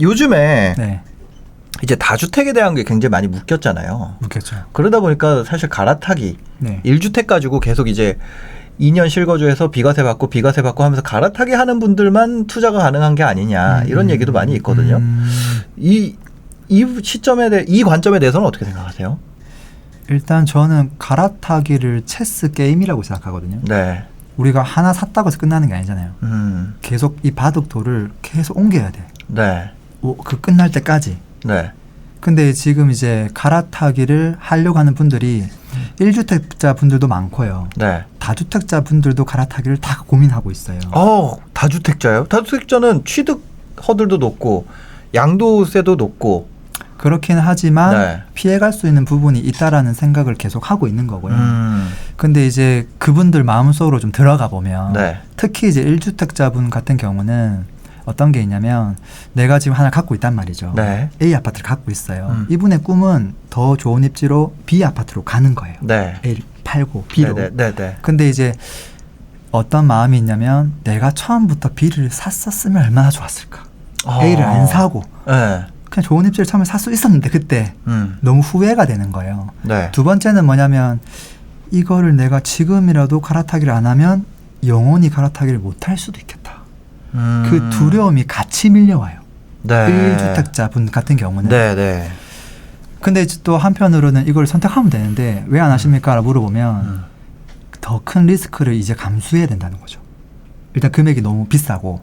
요즘에 네. 이제 다주택에 대한 게 굉장히 많이 묶였잖아요. 묻겠죠. 그러다 보니까 사실 갈아타기 네. 1주택 가지고 계속 이제 2년 실거주해서 비과세 받고 하면서 갈아타기 하는 분들만 투자가 가능한 게 아니냐 이런 얘기도 많이 있거든요. 이 시점에 대해 이 관점에 대해서는 어떻게 생각하세요? 일단 저는 갈아타기를 체스 게임이라고 생각하거든요. 네. 우리가 하나 샀다고 해서 끝나는 게 아니잖아요. 계속 이 바둑돌을 계속 옮겨야 돼. 네. 그 끝날 때까지. 네. 근데 지금 이제 갈아타기를 하려고 하는 분들이 1주택자 분들도 많고요. 네. 다주택자 분들도 갈아타기를 다 고민하고 있어요. 다주택자요? 다주택자는 취득 허들도 높고 양도세도 높고 그렇긴 하지만 네. 피해갈 수 있는 부분이 있다라는 생각을 계속 하고 있는 거고요. 근데 이제 그분들 마음속으로 좀 들어가 보면 네. 특히 이제 1주택자분 같은 경우는 어떤 게 있냐면 내가 지금 하나 갖고 있단 말이죠. 네. A 아파트를 갖고 있어요. 이분의 꿈은 더 좋은 입지로 B 아파트로 가는 거예요. 네. A를 팔고 B로. 네. 근데 이제 어떤 마음이 있냐면 내가 처음부터 B를 샀었으면 얼마나 좋았을까. A를 안 사고 네. 그냥 좋은 입지를 처음에 살 수 있었는데 그때 너무 후회가 되는 거예요. 네. 두 번째는 뭐냐면 이거를 내가 지금이라도 갈아타기를 안 하면 영원히 갈아타기를 못 할 수도 있겠다. 그 두려움이 같이 밀려와요. 네. 1주택자 분 같은 경우는. 네. 근데 또 한편으로는 이걸 선택하면 되는데 왜 안 하십니까? 라고 물어보면 더 큰 리스크를 이제 감수해야 된다는 거죠. 일단 금액이 너무 비싸고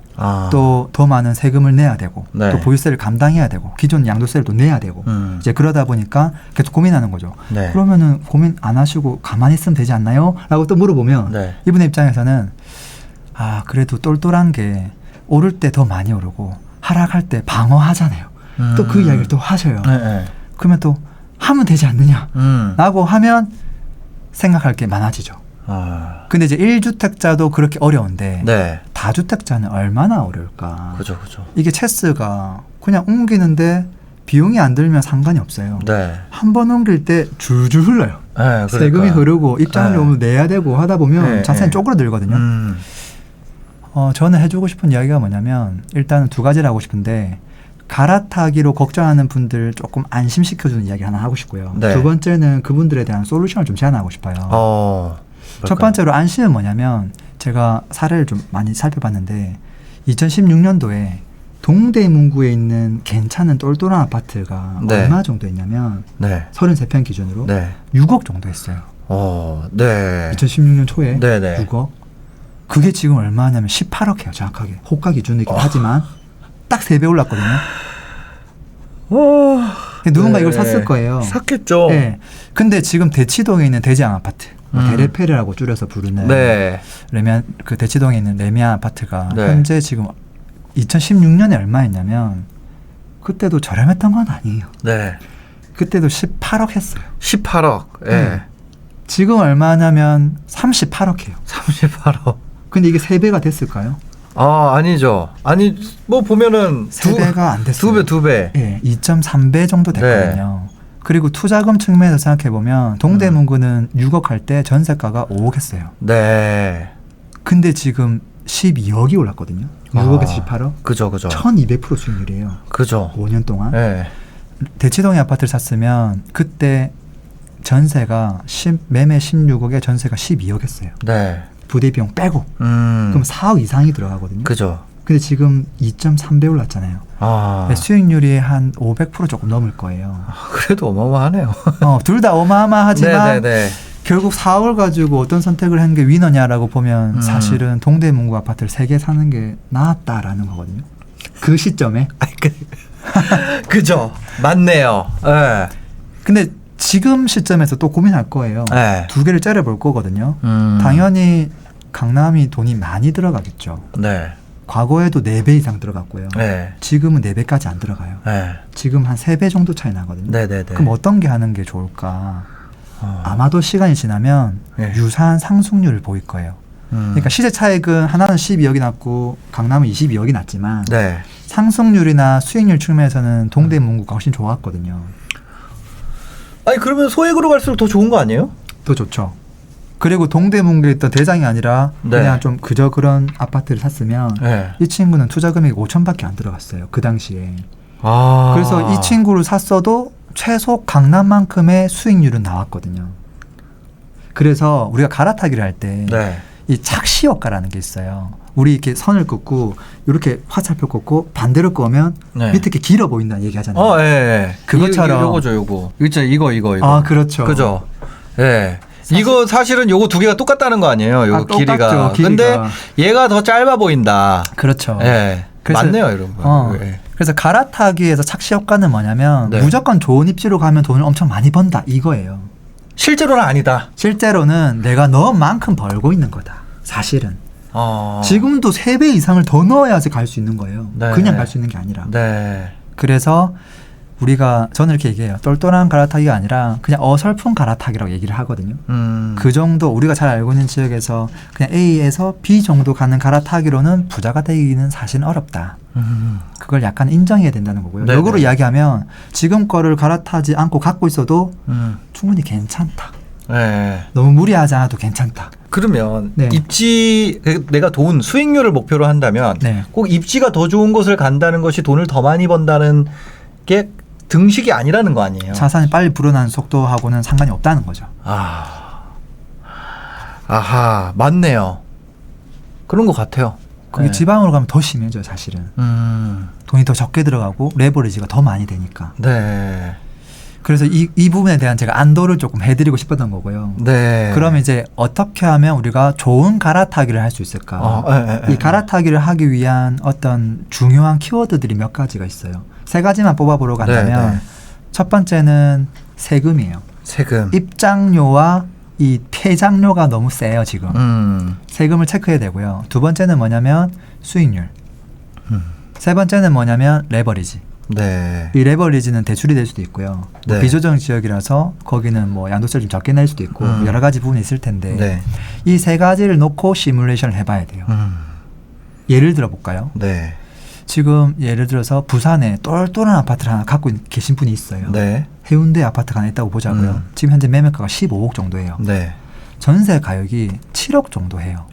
또 더 많은 세금을 내야 되고 네. 또 보유세를 감당해야 되고 기존 양도세를 또 내야 되고 이제 그러다 보니까 계속 고민하는 거죠. 네. 그러면은 고민 안 하시고 가만히 있으면 되지 않나요? 라고 또 물어보면 네. 이분의 입장에서는 그래도 똘똘한 게 오를 때 더 많이 오르고 하락할 때 방어하잖아요. 또 그 이야기를 또 하셔요. 네. 그러면 또 하면 되지 않느냐 라고 하면 생각할 게 많아지죠. 근데 이제 1주택자도 그렇게 어려운데 네. 다주택자는 얼마나 어려울까. 그죠. 이게 체스가 그냥 옮기는데 비용이 안 들면 상관이 없어요. 네. 한 번 옮길 때 줄줄 흘러요. 네, 세금이 흐르고 입장료를 내야 되고 하다 보면 자산이 쪼그라들거든요. 저는 해주고 싶은 이야기가 뭐냐면 일단은 두 가지를 하고 싶은데 갈아타기로 걱정하는 분들 조금 안심시켜주는 이야기 하나 하고 싶고요. 네. 두 번째는 그분들에 대한 솔루션을 좀 제안하고 싶어요. 첫 번째로 안심은 뭐냐면 제가 사례를 좀 많이 살펴봤는데 2016년도에 동대문구에 있는 괜찮은 똘똘한 아파트가 네. 얼마 정도 했냐면 네. 33평 기준으로 네. 6억 정도 했어요. 네. 2016년 초에 네네. 6억. 그게 지금 얼마냐면 18억이에요. 정확하게. 호가 기준이긴 하지만 딱 3배 올랐거든요. 누군가 네. 이걸 샀을 거예요. 샀겠죠. 네. 근데 지금 대치동에 있는 대지양 아파트, 대레페르라고 줄여서 부르는 네. 그 대치동에 있는 레미안 아파트가 네. 현재 지금 2016년에 얼마였냐면 그때도 저렴했던 건 아니에요. 네. 그때도 18억 했어요. 18억. 네. 지금 얼마냐면 38억이에요. 38억. 근데 이게 3배가 됐을까요? 아니죠. 아니 뭐 보면은 3배가 안 됐어요. 2배. 네, 2.3배 정도 됐거든요. 네. 그리고 투자금 측면에서 생각해보면 동대문구는 6억 할 때 전세가가 5억 했어요. 네. 근데 지금 12억이 올랐거든요. 6억에서 18억. 그죠. 1200% 수익률이에요. 그죠. 5년 동안. 네. 대치동에 아파트를 샀으면 그때 전세가 매매 16억에 전세가 12억 했어요. 네. 부대비용 빼고. 그럼 4억 이상이 들어가거든요. 그죠. 근데 지금 2.3배 올랐잖아요. 수익률이 한 500% 조금 넘을 거예요. 그래도 어마어마하네요. 둘 다 어마어마하지만 네네네. 결국 4억을 가지고 어떤 선택을 한 게 위너냐라고 보면 사실은 동대문구 아파트를 3개 사는 게 나았다라는 거거든요. 그 시점에. 그죠. 맞네요. 네. 근데 지금 시점에서 또 고민할 거예요. 네. 2개를 째려볼 거거든요. 당연히 강남이 돈이 많이 들어가겠죠. 네. 과거에도 4배 이상 들어갔고요. 네. 지금은 4배까지 안 들어가요. 네. 지금 한 3배 정도 차이 나거든요. 네네네. 그럼 어떤 게 하는 게 좋을까? 아마도 시간이 지나면 유사한 상승률을 보일 거예요. 그러니까 시세 차익은 하나는 12억이 났고 강남은 22억이 났지만 상승률이나 수익률 측면에서는 동대문구가 훨씬 좋았거든요. 아니 그러면 소액으로 갈수록 더 좋은 거 아니에요? 더 좋죠. 그리고 동대문구에 있던 대장이 아니라 그냥 좀 그저 그런 아파트를 샀으면 이 친구는 투자 금액이 5천밖에 안 들어갔어요. 그 당시에. 그래서 이 친구를 샀어도 최소 강남만큼의 수익률은 나왔거든요. 그래서 우리가 갈아타기를 할 때 이 착시 효과라는 게 있어요. 우리 이렇게 선을 긋고 이렇게 화살표 긋고 반대로 끄면 밑에 이렇게 길어 보인다는 얘기 하잖아요. 그것처럼 요거죠, 요거. 있죠, 이거. 아, 그렇죠. 그죠. 예. 이거 사실은 요거 두 개가 똑같다는 거 아니에요? 요거 길이가. 근데 얘가 더 짧아 보인다. 그렇죠. 예. 맞네요, 여러분. 그래서 갈아타기에서 착시 효과는 뭐냐면 무조건 좋은 입지로 가면 돈을 엄청 많이 번다 이거예요. 실제로는 아니다. 실제로는 내가 너만큼 벌고 있는 거다. 사실은. 지금도 3배 이상을 더 넣어야지 갈 수 있는 거예요. 그냥 갈 수 있는 게 아니라. 그래서 저는 이렇게 얘기해요. 똘똘한 갈아타기가 아니라 그냥 어설픈 갈아타기라고 얘기를 하거든요. 그 정도 우리가 잘 알고 있는 지역에서 그냥 A에서 B 정도 가는 갈아타기로는 부자가 되기는 사실은 어렵다. 그걸 약간 인정해야 된다는 거고요. 역으로 이야기하면 지금 거를 갈아타지 않고 갖고 있어도 충분히 괜찮다. 너무 무리하지 않아도 괜찮다. 그러면 입지 내가 돈 수익률을 목표로 한다면 꼭 입지가 더 좋은 곳을 간다는 것이 돈을 더 많이 번다는 게 등식이 아니라는 거 아니에요. 자산이 빨리 불어나는 속도하고는 상관이 없다는 거죠. 아하, 맞네요. 그런 것 같아요. 그게 지방으로 가면 더 심해져요, 사실은. 돈이 더 적게 들어가고 레버리지가 더 많이 되니까. 그래서 이 부분에 대한 제가 안도를 조금 해드리고 싶었던 거고요. 그러면 이제 어떻게 하면 우리가 좋은 갈아타기를 할 수 있을까? 이 갈아타기를 하기 위한 어떤 중요한 키워드들이 몇 가지가 있어요. 3가지만 뽑아보러 간다면 첫 번째는 세금이에요. 세금. 입장료와 이 폐장료가 너무 세요 지금. 세금을 체크해야 되고요. 두 번째는 뭐냐면 수익률. 세 번째는 뭐냐면 레버리지. 이 레버리지는 대출이 될 수도 있고요. 뭐 비조정 지역이라서 거기는 뭐 양도세를 좀 적게 낼 수도 있고 여러 가지 부분이 있을 텐데 이 3가지를 놓고 시뮬레이션을 해봐야 돼요. 예를 들어 볼까요? 지금 예를 들어서 부산에 똘똘한 아파트를 하나 갖고 계신 분이 있어요. 해운대 아파트가 하나 있다고 보자고요. 지금 현재 매매가가 15억 정도예요. 전세 가격이 7억 정도 해요.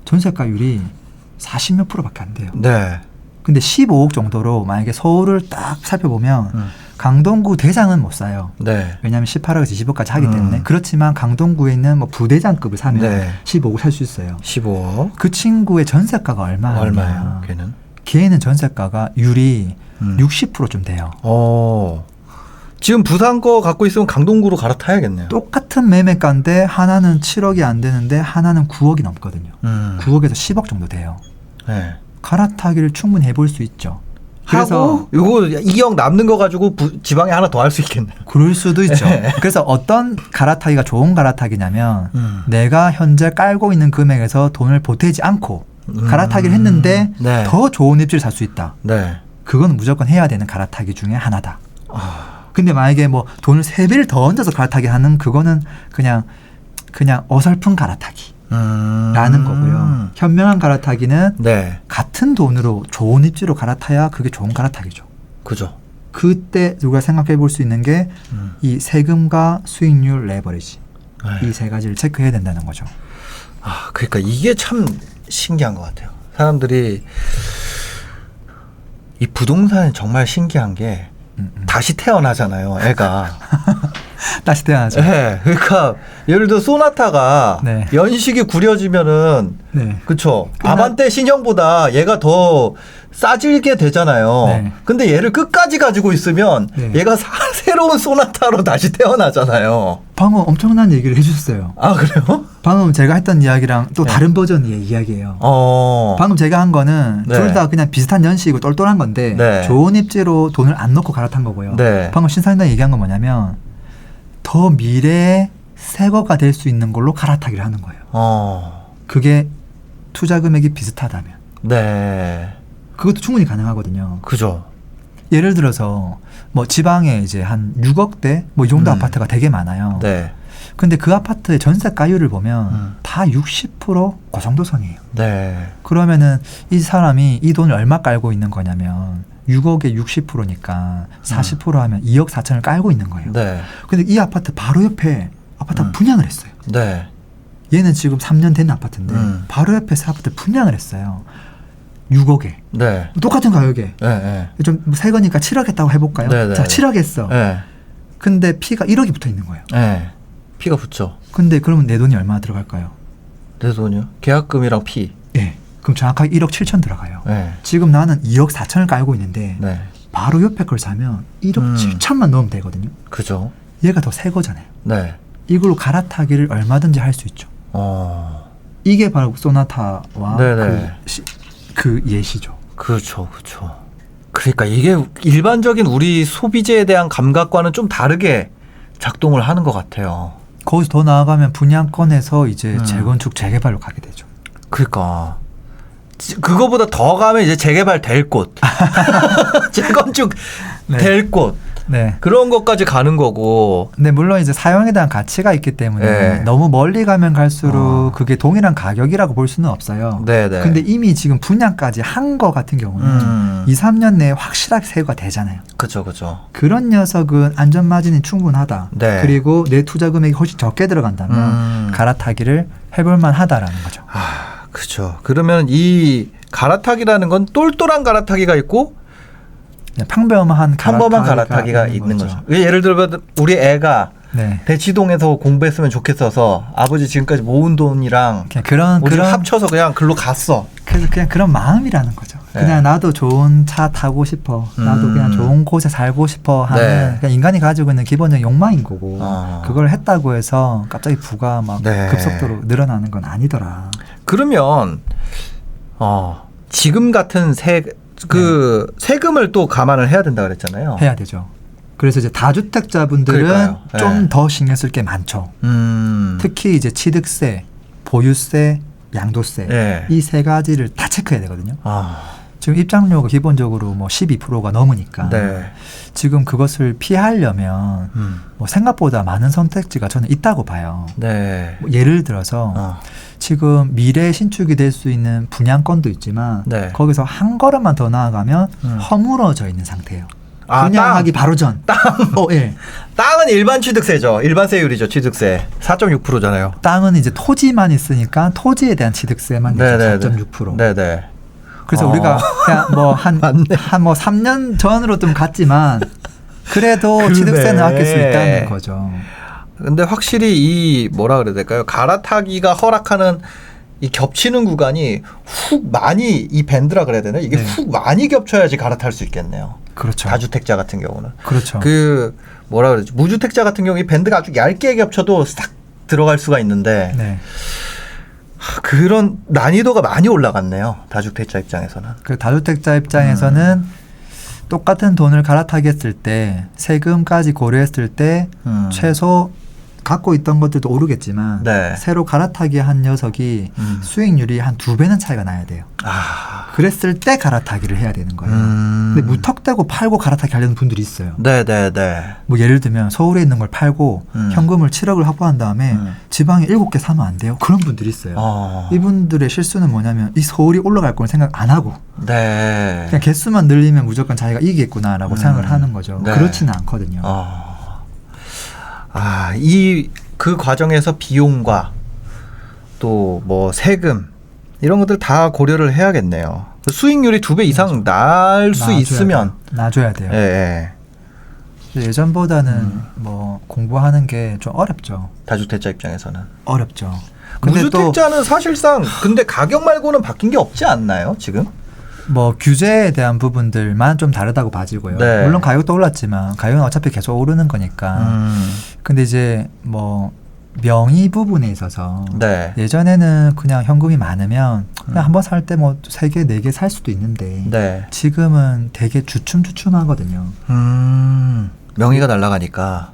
전세가율이 40몇 %밖에 안 돼요. 근데 15억 정도로 만약에 서울을 딱 살펴보면 강동구 대장은 못 사요. 왜냐하면 18억에서 20억까지 하기 때문에. 그렇지만 강동구에 있는 뭐 부대장급을 사면 15억 살 수 있어요. 15억. 그 친구의 전세가가 얼마예요? 걔는 전세가가 율이 60%좀 돼요. 지금 부산 거 갖고 있으면 강동구로 갈아타야겠네요. 똑같은 매매가인데 하나는 7억이 안 되는데 하나는 9억이 넘거든요. 9억에서 10억 정도 돼요. 갈아타기를 충분히 해볼 수 있죠. 그래서 이거 2억 남는 거 가지고 지방에 하나 더 할 수 있겠네요. 그럴 수도 있죠. 그래서 어떤 갈아타기가 좋은 갈아타기냐면 내가 현재 깔고 있는 금액에서 돈을 보태지 않고 갈아타기를 했는데 더 좋은 입지를 살 수 있다. 그건 무조건 해야 되는 갈아타기 중에 하나다. 근데 만약에 뭐 돈을 3배를 더 얹어서 갈아타기 하는 그거는 그냥 어설픈 갈아타기. 라는 거고요. 현명한 갈아타기는 같은 돈으로 좋은 입지로 갈아타야 그게 좋은 갈아타기죠. 그죠. 그때 우리가 생각해 볼 수 있는 게 이 세금과 수익률 레버리지 이 3가지를 체크해야 된다는 거죠. 그러니까 이게 참 신기한 것 같아요. 사람들이 이 부동산이 정말 신기한 게 다시 태어나잖아요, 애가. 다시 태어나죠. 그러니까 예를 들어 소나타가 연식이 구려지면은 그쵸. 아반떼 신형보다 얘가 더 싸질게 되잖아요. 근데 얘를 끝까지 가지고 있으면 얘가 새로운 소나타로 다시 태어나잖아요. 방금 엄청난 얘기를 해주셨어요. 그래요? 방금 제가 했던 이야기랑 또 다른 버전의 이야기예요. 방금 제가 한 거는 둘 다 그냥 비슷한 연식이고 똘똘한 건데 좋은 입지로 돈을 안 넣고 갈아탄 거고요. 방금 신사임당 얘기한 건 뭐냐면 더 미래의 새거가 될 수 있는 걸로 갈아타기를 하는 거예요. 그게 투자 금액이 비슷하다면. 그것도 충분히 가능하거든요. 그죠. 예를 들어서 뭐 지방에 이제 한 6억대 뭐 이 정도 아파트가 되게 많아요. 근데 그 아파트의 전세가율을 보면 다 60% 그 정도 선이에요. 그러면은 이 사람이 이 돈을 얼마 깔고 있는 거냐면 6억에 60%니까 40% 하면 2억 4천을 깔고 있는 거예요. 근데 이 아파트 바로 옆에 아파트가 분양을 했어요. 얘는 지금 3년 된 아파트인데 바로 옆에 새 아파트 분양을 했어요. 6억에. 네. 똑같은 가격에. 네. 좀 새 거니까 7억 했다고 해볼까요? 네. 자, 7억 했어. 네. 근데 피가 1억이 붙어 있는 거예요. 네. 피가 붙죠. 근데 그러면 내 돈이 얼마나 들어갈까요? 내 돈이요? 계약금이랑 피. 네. 그럼 정확하게 1억 7천 들어가요. 네. 지금 나는 2억 4천을 깔고 있는데 네. 바로 옆에 걸 사면 1억 7천만 넣으면 되거든요. 그죠. 얘가 더 새 거잖아요. 네. 이걸로 갈아타기를 얼마든지 할 수 있죠. 이게 바로 소나타와 그 예시죠. 그렇죠. 그러니까 이게 일반적인 우리 소비재에 대한 감각과는 좀 다르게 작동을 하는 것 같아요. 거기서 더 나아가면 분양권에서 이제 재건축 재개발로 가게 되죠. 그러니까 그거보다 더 가면 이제 재개발 될 곳, 재건축 네. 될 곳. 네. 그런 것까지 가는 거고. 근데 물론 이제 사용에 대한 가치가 있기 때문에 네. 너무 멀리 가면 갈수록 그게 동일한 가격이라고 볼 수는 없어요. 네네. 근데 이미 지금 분양까지 한 거 같은 경우는 2, 3년 내에 확실하게 세유가 되잖아요. 그죠. 그런 녀석은 안전 마진이 충분하다. 네. 그리고 내 투자 금액이 훨씬 적게 들어간다면 갈아타기를 해볼 만하다라는 거죠. 그죠. 그러면 이 갈아타기라는 건 똘똘한 갈아타기가 있고 평범한 갈아타기가 있는 거죠. 예를 들면 우리 애가 대치동에서 공부했으면 좋겠어서 아버지 지금까지 모은 돈이랑 그런 합쳐서 그냥 글로 갔어. 그래서 그냥 그런 마음이라는 거죠. 그냥 나도 좋은 차 타고 싶어. 나도 그냥 좋은 곳에 살고 싶어 하는 그냥 인간이 가지고 있는 기본적인 욕망인 거고 그걸 했다고 해서 갑자기 부가 막 급속도로 늘어나는 건 아니더라. 그러면 지금 같은 세금을 또 감안을 해야 된다 그랬잖아요. 해야 되죠. 그래서 이제 다주택자분들은 좀 더 신경 쓸 게 많죠. 특히 이제 취득세, 보유세, 양도세 이 세 가지를 다 체크해야 되거든요. 지금 입장료가 기본적으로 뭐 12%가 넘으니까 지금 그것을 피하려면 뭐 생각보다 많은 선택지가 저는 있다고 봐요. 뭐 예를 들어서 지금 미래 신축이 될 수 있는 분양권도 있지만 거기서 한 걸음만 더 나아가면 허물어져 있는 상태예요. 분양하기 바로 전. 땅. 땅은 일반 취득세죠. 일반 세율이죠. 취득세 4.6%잖아요. 땅은 이제 토지만 있으니까 토지에 대한 취득세만 4.6%. 네네. 그래서 우리가 그냥 뭐 한 3년 전으로 좀 갔지만 그래도 취득세는 아낄 수 있다는 거죠. 근데 확실히 이 뭐라 그래야 될까요? 갈아타기가 허락하는 이 겹치는 구간이 훅 많이 이 밴드라 그래야 되나? 이게 훅 많이 겹쳐야지 갈아탈 수 있겠네요. 그렇죠. 다주택자 같은 경우는. 그렇죠. 그 뭐라 그러지? 무주택자 같은 경우 이 밴드가 아주 얇게 겹쳐도 싹 들어갈 수가 있는데 그런 난이도가 많이 올라갔네요. 다주택자 입장에서는. 그 다주택자 입장에서는 똑같은 돈을 갈아타기 했을 때 세금까지 고려했을 때 최소 갖고 있던 것들도 오르겠지만 새로 갈아타기 한 녀석이 수익률이 한 2배는 차이가 나야 돼요. 그랬을 때 갈아타기를 해야 되는 거예요. 근데 무턱대고 팔고 갈아타기 하려는 분들이 있어요. 뭐 예를 들면 서울에 있는 걸 팔고 현금을 7억을 확보한 다음에 지방에 7개 사면 안 돼요. 그런 분들이 있어요. 이분들의 실수는 뭐냐면 이 서울이 올라갈 걸 생각 안 하고 그냥 개수만 늘리면 무조건 자기가 이기겠구나라고 생각을 하는 거죠. 그렇지는 않거든요. 그 과정에서 비용과 또 뭐 세금 이런 것들 다 고려를 해야겠네요. 수익률이 2배 이상 날 수 있으면 놔줘야 돼요. 예전보다는 뭐 공부하는 게 좀 어렵죠. 다주택자 입장에서는 어렵죠. 무주택자는 사실상 근데 가격 말고는 바뀐 게 없지 않나요 지금? 뭐 규제에 대한 부분들만 좀 다르다고 봐지고요. 물론 가격도 올랐지만 가격은 어차피 계속 오르는 거니까. 근데 이제 뭐 명의 부분에 있어서 예전에는 그냥 현금이 많으면 그냥 한번 살 때 뭐 3개, 4개 살 수도 있는데 지금은 되게 주춤주춤하거든요. 명의가 날아가니까.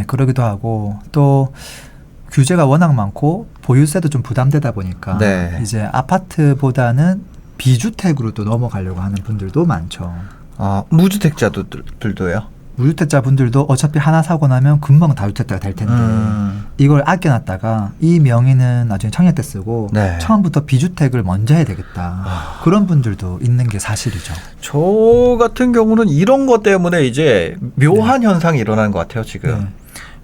그러기도 하고 또 규제가 워낙 많고 보유세도 좀 부담되다 보니까 이제 아파트보다는 비주택으로 또 넘어가려고 하는 분들도 많죠. 무주택자들도요? 무주택자 분들도 어차피 하나 사고 나면 금방 다주택자가 될 텐데 이걸 아껴놨다가 이 명의는 나중에 청약 때 쓰고 처음부터 비주택을 먼저 해야 되겠다. 그런 분들도 있는 게 사실이죠. 저 같은 경우는 이런 것 때문에 이제 묘한 현상이 일어나는 것 같아요. 지금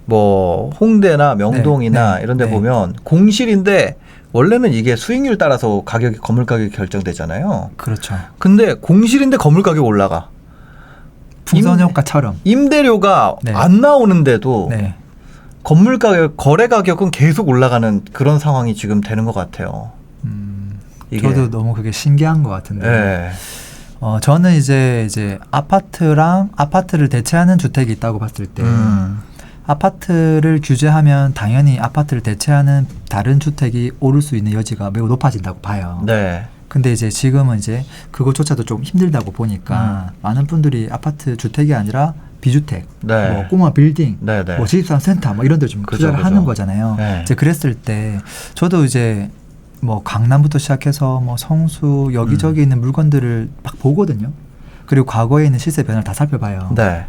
뭐 홍대나 명동이나 이런 데 보면 공실인데 원래는 이게 수익률 따라서 가격이 건물 가격이 결정되잖아요. 그렇죠. 근데 공실인데 건물 가격 올라가. 풍선 효과처럼. 임대료가 네. 안 나오는데도 네. 건물 가격, 거래 가격은 계속 올라가는 그런 상황이 지금 되는 것 같아요. 이게. 저도 너무 그게 신기한 것 같은데. 네. 저는 이제 아파트를 대체하는 주택이 있다고 봤을 때 아파트를 규제하면 당연히 아파트를 대체하는 다른 주택이 오를 수 있는 여지가 매우 높아진다고 봐요. 네. 근데 이제 지금은 이제 그것조차도 좀 힘들다고 보니까 많은 분들이 아파트 주택이 아니라 비주택, 네. 뭐 꼬마 빌딩, 네, 네. 뭐 지집산 센터 뭐 이런 데 좀 투자를 하는 거잖아요. 네. 이제 그랬을 때 저도 이제 뭐 강남부터 시작해서 뭐 성수 여기저기 있는 물건들을 막 보거든요. 그리고 과거에 있는 시세 변화를 다 살펴봐요. 네.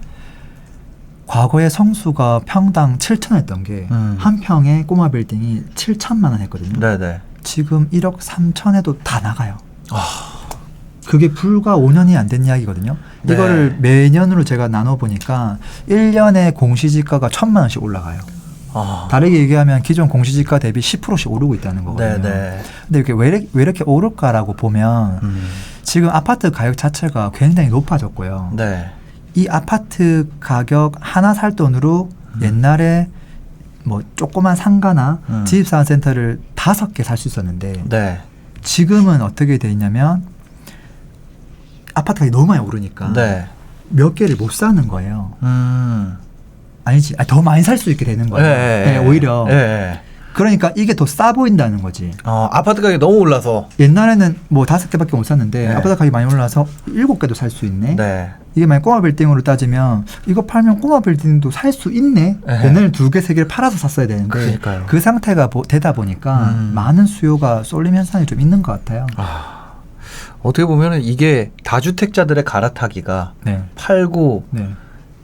과거에 성수가 평당 7,000원 했던 게 한 평에 꼬마 빌딩이 7,000만 원 했거든요. 네, 네. 지금 1억 3천에도 다 나가요. 그게 불과 5년이 안 된 이야기거든요. 네. 이거를 매년으로 제가 나눠보니까 1년에 공시지가가 1,000만 원씩 올라가요. 다르게 얘기하면 기존 공시지가 대비 10%씩 오르고 있다는 거거든요. 네. 근데 이게 왜 이렇게 오를까라고 보면 지금 아파트 가격 자체가 굉장히 높아졌고요. 네. 이 아파트 가격 하나 살 돈으로 옛날에 뭐 조그만 상가나 지집사센터를 5개 살 수 있었는데 네. 지금은 어떻게 돼 있냐면 아파트 가격이 너무 많이 오르니까 네. 몇 개를 못 사는 거예요. 아니지, 더 많이 살 수 있게 되는 거예요. 네, 오히려. 네. 그러니까 이게 더 싸 보인다는 거지. 아파트 가격이 너무 올라서. 옛날에는 뭐 5개밖에 못 샀는데 네. 아파트 가격이 많이 올라서 7개도 살 수 있네. 네. 이게 만약 꼬마 빌딩으로 따지면 이거 팔면 꼬마 빌딩도 살 수 있네. 네. 옛날에 2개, 3개를 팔아서 샀어야 되는데 그러니까요. 그 상태가 되다 보니까 많은 수요가 쏠림 현상이 좀 있는 것 같아요. 어떻게 보면 이게 다주택자들의 갈아타기가 네. 팔고 네.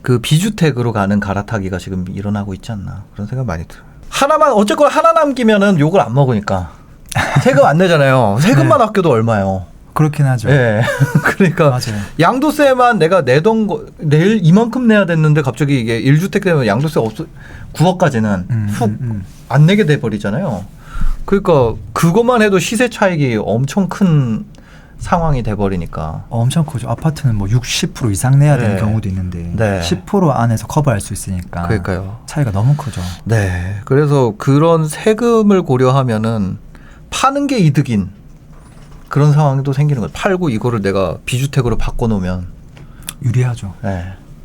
그 비주택으로 가는 갈아타기가 지금 일어나고 있지 않나 그런 생각 많이 들어요. 하나만 어쨌거나 하나 남기면은 욕을 안 먹으니까 세금 안 내잖아요. 세금만 네. 아껴도 얼마요? 그렇긴 하죠. 네. 그러니까 맞아요. 양도세만 내가 내던 거 내일 이만큼 내야 됐는데 갑자기 이게 1주택 되면 양도세 9억까지는 훅 안 내게 돼 버리잖아요. 그러니까 그것만 해도 시세 차익이 엄청 큰 상황이 돼 버리니까. 엄청 크죠. 아파트는 뭐 60% 이상 내야 되는 네. 경우도 있는데 네. 10% 안에서 커버할 수 있으니까 그러니까요. 차이가 너무 크죠. 네. 그래서 그런 세금을 고려하면은 파는 게 이득인 그런 상황도 생기는 거예요. 팔고 이거를 내가 비주택으로 바꿔놓으면 유리하죠. 네.